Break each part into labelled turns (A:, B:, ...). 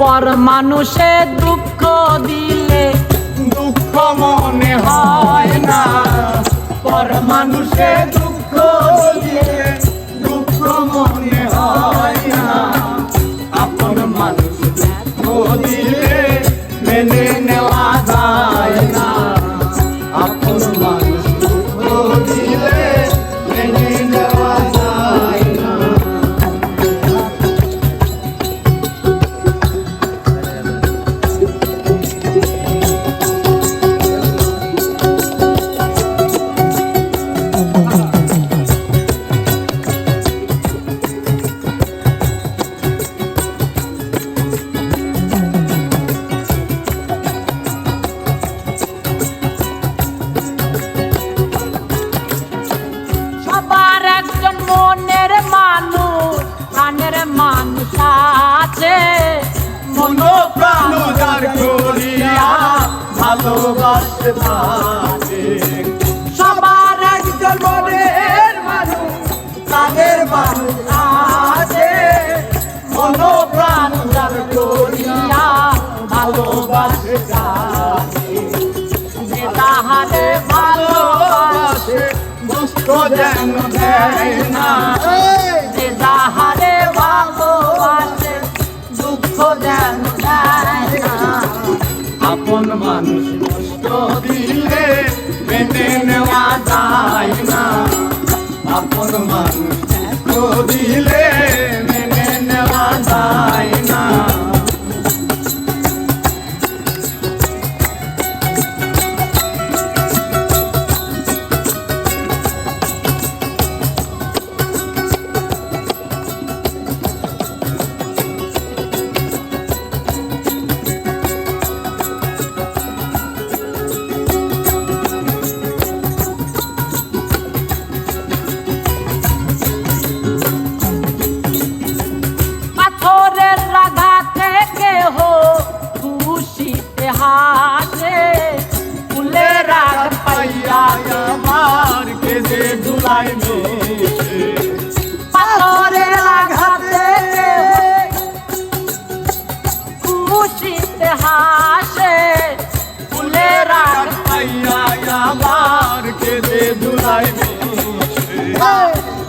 A: পর মানুষে দুঃখ দিলে
B: দুঃখ মনে হয় না, পর মানুষে দুঃখ দিলে দুঃখ মনে হয় না। আপন মানুষ দুঃখ দিলে মেনে নেওয়া যায় না, আপন মানুষ দুঃখ দিলে মেনে নেওয়া যায় না।
A: সবার একজন মনের মানুষ, প্রাণের মানুষ আছে।
B: মন প্রাণ যার করিয়া ভালোবাসতে থাকে, সবার একজন মনের মানুষ, প্রাণের মানুষ আছে। মন প্রাণ যার করিয়া ভালোবাসতে থাকে,
A: যে তাহারে
B: ভালোবাসে দুঃখ যেন দেয় না,
A: যে তাহারে ভালোবাসে দুঃখ যেন দেয় না।
B: আপন মানুষ কষ্ট দিলে মেনে নেওয়া যায় না, আপন মানুষ কষ্ট দিলে মেনে নেওয়া যায় না।
A: পাথরের আঘাতে কেহ খুশিতে হাসে, ফুলের আঘাত পাইয়া
B: আমার কেঁদে দুলাই মেশে,
A: পাথরের আঘাতে খুশিতে হাসে, ফুলের আঘাত
B: আমার কেঁদে দুলাই মেশে।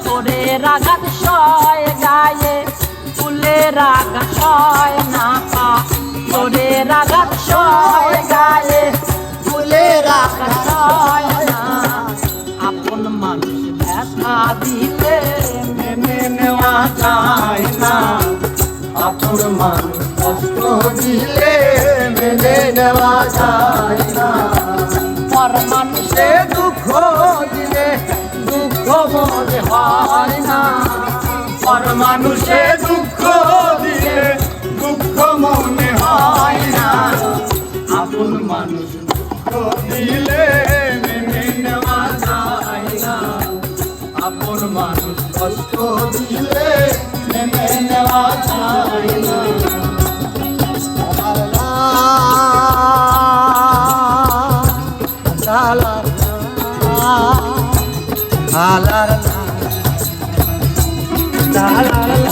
A: তোরের আঘাত সয় গায়ে, ফুলের আঘাত সয় না পা। তোরের আঘাত সয় গায়ে, ফুলের আঘাত সয় না। আপন মানুষ ব্যথা দিলে
B: মেনে নেওয়া যায় না, আপন মানুষ কষ্ট দিলে মেনে নেওয়া যায় না।
A: পর মানুষে
B: দুঃখ দিলে দুঃখ মনে হয় না, পর মানুষে দুঃখ দিলে দুঃখ মনে হয় না। আপন মানুষ দুঃখ দিলে মেনে নেওয়া যায় না, আপন মানুষ কষ্ট দিলে মেনে নেওয়া যায় না। la la la la la la la